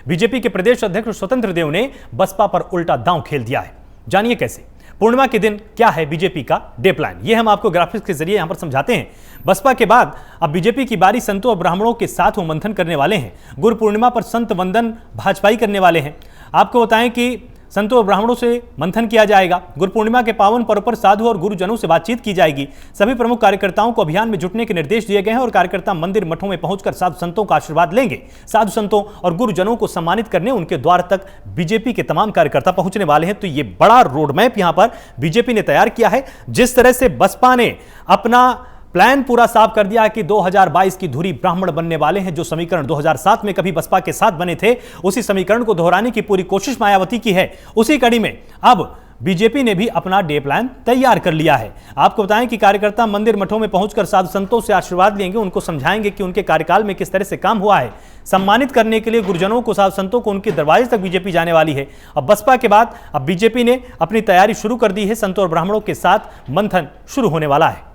BJP के प्रदेश अध्यक्ष स्वतंत्र देव ने बसपा पर उल्टा दांव खेल दिया है। जानिए कैसे। पूर्णिमा के दिन क्या है बीजेपी का डे प्लान, यह हम आपको ग्राफिक्स के जरिए यहां पर समझाते हैं। बसपा के बाद अब बीजेपी की बारी संतों और ब्राह्मणों के साथ वो मंथन करने वाले हैं। गुरु पूर्णिमा पर संत वंदन भाजपाई करने वाले हैं। आपको बताएं कि संतों और ब्राह्मणों से मंथन किया जाएगा। गुरु पूर्णिमा के पावन पर्व पर साधु और गुरुजनों से बातचीत की जाएगी। सभी प्रमुख कार्यकर्ताओं को अभियान में जुटने के निर्देश दिए गए हैं और कार्यकर्ता मंदिर मठों में पहुंचकर साधु संतों का आशीर्वाद लेंगे। साधु संतों और गुरुजनों को सम्मानित करने उनके द्वार तक बीजेपी के तमाम कार्यकर्ता पहुंचने वाले हैं। तो ये बड़ा रोडमैप यहां पर बीजेपी ने तैयार किया है। जिस तरह से बसपा ने अपना प्लान पूरा साफ कर दिया कि 2022 की धुरी ब्राह्मण बनने वाले हैं। जो समीकरण 2007 में कभी बसपा के साथ बने थे, उसी समीकरण को दोहराने की पूरी कोशिश मायावती की है। उसी कड़ी में अब बीजेपी ने भी अपना डे प्लान तैयार कर लिया है। आपको बताएं कि कार्यकर्ता मंदिर मठों में पहुंचकर साधु संतों से आशीर्वाद लेंगे, उनको समझाएंगे कि उनके कार्यकाल में किस तरह से काम हुआ है। सम्मानित करने के लिए गुरुजनों को, साधु संतों को उनके दरवाजे तक बीजेपी जाने वाली है। अब बसपा के बाद अब बीजेपी ने अपनी तैयारी शुरू कर दी है। संतों और ब्राह्मणों के साथ मंथन शुरू होने वाला है।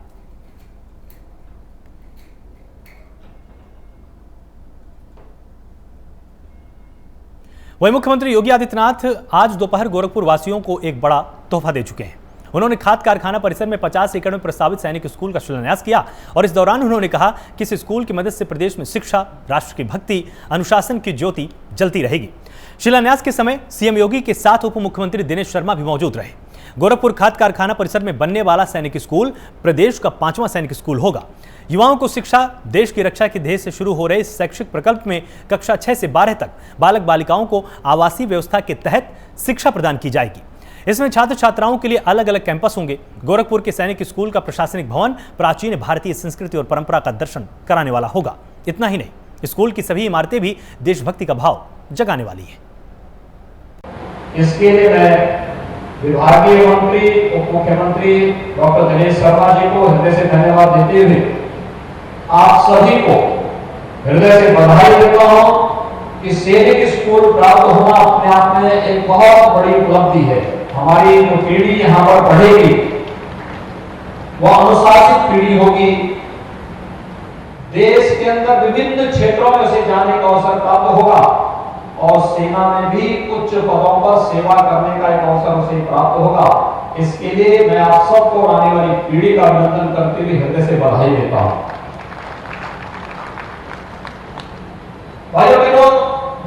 वहीं मुख्यमंत्री योगी आदित्यनाथ आज दोपहर गोरखपुर वासियों को एक बड़ा तोहफा दे चुके हैं। उन्होंने खाद कारखाना परिसर में 50 एकड़ में प्रस्तावित सैनिक स्कूल का शिलान्यास किया और इस दौरान उन्होंने कहा कि इस स्कूल की मदद से प्रदेश में शिक्षा, राष्ट्र की भक्ति, अनुशासन की ज्योति जलती रहेगी। शिलान्यास के समय सीएम योगी के साथ उप मुख्यमंत्री दिनेश शर्मा भी मौजूद रहे। गोरखपुर खाद कारखाना परिसर में बनने वाला सैनिक स्कूल प्रदेश का 5वां सैनिक स्कूल होगा। युवाओं को शिक्षा, देश की रक्षा के ध्येय से शुरू हो रहे इस शैक्षिक प्रकल्प में कक्षा 6 से 12 तक बालक बालिकाओं को आवासीय व्यवस्था के तहत शिक्षा प्रदान की जाएगी। इसमें छात्र छात्राओं के लिए अलग अलग कैंपस होंगे। गोरखपुर के सैनिक स्कूल का प्रशासनिक भवन प्राचीन भारतीय संस्कृति और परंपरा का दर्शन कराने वाला होगा। इतना ही नहीं, स्कूल की सभी इमारतें भी देशभक्ति का भाव जगाने वाली है। इसके लिए मैं विभागीय मंत्री, उप मुख्यमंत्री डॉक्टर दिनेश शर्मा जी को हृदय से धन्यवाद देते हुए आप सभी को हृदय से बधाई देता हूं कि सैनिक स्कूल प्राप्त होना अपने आप में एक बहुत बड़ी उपलब्धि है। हमारी जो पीढ़ी यहां पर पढ़ेगी वह अनुशासित पीढ़ी होगी। देश के अंदर विभिन्न क्षेत्रों में उसे जाने का अवसर प्राप्त होगा और सेना में भी उच्च पदों पर सेवा करने का एक अवसर उसे प्राप्त होगा। इसके लिए मैं आप सबको आने वाली पीढ़ी का अभिनंदन करते हुए हृदय से बधाई देता हूं। भाइयों बहनों,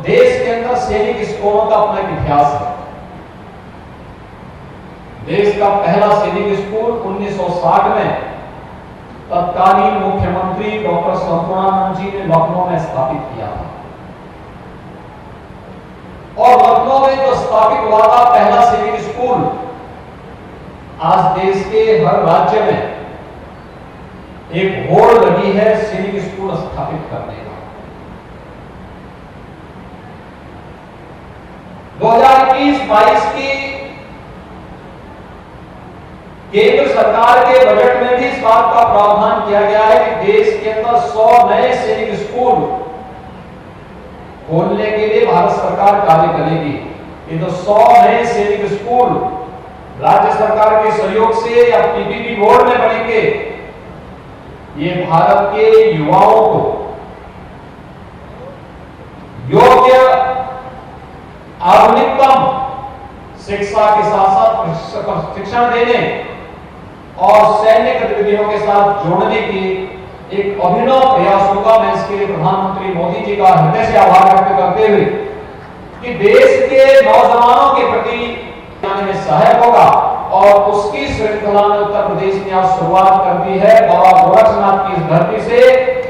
देश के अंदर सैनिक स्कूलों का अपना एक इतिहास है। देश का पहला सैनिक स्कूल 1960 में तत्कालीन मुख्यमंत्री डॉक्टर संपूर्णानंद जी ने लखनऊ में स्थापित किया था और लखनऊ में जो स्थापित हुआ था पहला सैनिक स्कूल आज देश के हर राज्य में एक होड़ लगी है सैनिक स्कूल स्थापित करने का। 2021-22 की केंद्र सरकार के बजट में भी इस बात का प्रावधान किया गया है कि देश के अंदर 100 नए सैनिक स्कूल खोलने के लिए भारत सरकार कार्य करेगी। ये तो 100 नए सैनिक स्कूल राज्य सरकार के सहयोग से या पीपीपी बोर्ड में बनेंगे। ये भारत के युवाओं को योग्य आधुनिकतम शिक्षा के साथ साथ प्रशिक्षण देने और सैन्य गतिविधियों के साथ जोड़ने की एक अभिनव प्रयास होगा। मैं इसके लिए प्रधानमंत्री मोदी जी का हृदय से आभार व्यक्त करते हुए कि देश के नौजवानों के प्रति में सहायक होगा और उसकी श्रृंखला में उत्तर प्रदेश ने आज शुरुआत कर दी है। बाबा गोरक्षनाथ की इस धरती से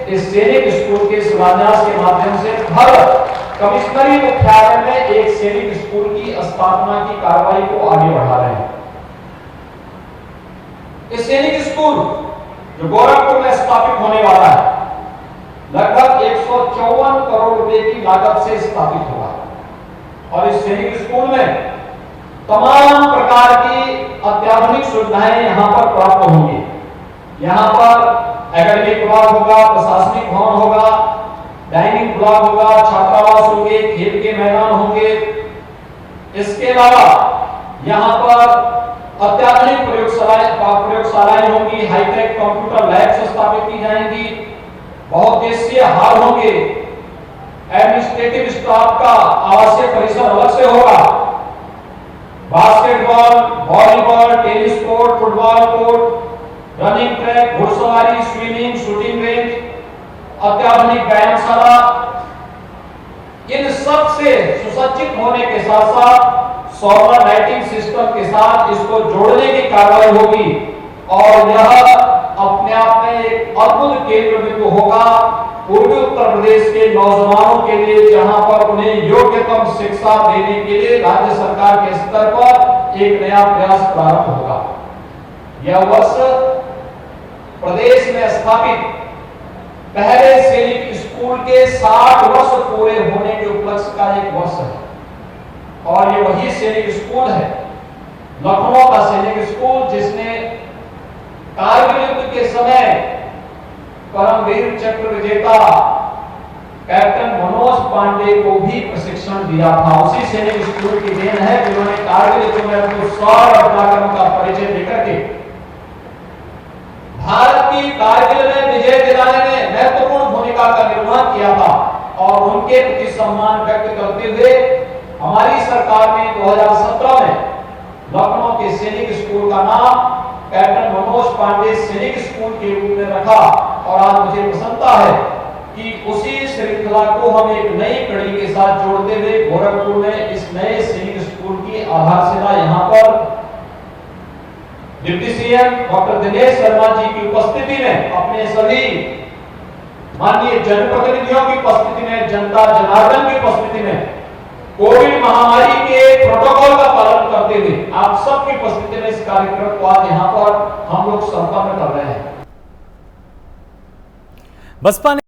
इस सैनिक स्कूल के शिलान्यास के माध्यम से हर कमिश्नरी मुख्यालय में एक सैनिक स्कूल की स्थापना की कार्रवाई को आगे बढ़ा रहे हैं। इस सैनिक स्कूल जो गोरखपुर में स्थापित होने वाला है लगभग 154 करोड़ रुपए की लागत से स्थापित होगा और इस सैनिक स्कूल में तमाम प्रकार की अत्याधुनिक सुविधाएं यहां पर प्राप्त होंगी। यहां पर एकेडमिक ब्लॉक होगा, प्रशासनिक भवन होगा, डाइनिंग ब्लॉक होगा, छात्रावास होंगे, खेल के मैदान होंगे। इसके अलावा यहां पर अत्याधुनिक प्रयोगशालाएं होंगी, हाईटेक कंप्यूटर लैब्स स्थापित की जाएंगी, बहुउद्देशीय हॉल होंगे, एडमिनिस्ट्रेटिव स्टाफ का आवासीय परिसर अलग से होगा। Basketball, volleyball, tennis court, football court, running track, घुड़सवारी, स्विमिंग, शूटिंग रेंज, अत्याधुनिक व्यायामशाला, इन सब से सुसज्जित होने के साथ साथ सोलर लाइटिंग सिस्टम के साथ इसको जोड़ने की कार्रवाई होगी और यह अपने आप में एक अद्भुत केंद्र बिंदु होगा पूर्वी उत्तर प्रदेश के नौजवानों के लिए, जहां पर उन्हें योग्यतम शिक्षा देने के लिए राज्य सरकार के स्तर पर एक नया प्रयास प्रारंभ होगा। यह वर्ष प्रदेश में स्थापित पहले सैनिक स्कूल के 60 वर्ष पूरे होने के उपलक्ष्य का एक वर्ष है और ये वही सैनिक स्कूल है, लखनऊ का सैनिक स्कूल, जिसने कारगिल युद्ध के समय परमवीर चक्र विजेता कैप्टन मनोज पांडे को भी प्रशिक्षण दिया था। उसी सैनिक स्कूल की देन है जिन्होंने कारगिल युद्ध में अपने शौर्य और पराक्रम का परिचय देकर के भारत की कारगिल में विजय दिलाने में महत्वपूर्ण भूमिका का निर्वहन किया था और उनके प्रति सम्मान व्यक्त करते हुए हमारी सरकार ने 2017 में लखनऊ के सैनिक स्कूल का नाम कैप्टन मनोज पांडे सैनिक स्कूल के रूप में रखा और आज मुझे प्रसन्नता है कि उसी श्रृंखला को हम एक नई कड़ी के साथ जोड़ते हुए गोरखपुर में इस नए सैनिक स्कूल की आधारशिला यहां पर deputy CM doctor Dinesh Sharma ji की उपस्थिति में, अपने सभी माननीय जनप्रतिनिधियों की उपस्थिति में, जनता जनार्दन की उपस्थिति में, कोविड महामारी के प्रोटोकॉल का पालन करते हुए आप सबकी उपस्थिति में इस कार्यक्रम को आज यहां पर हम लोग संपन्न कर रहे हैं। बसपा ने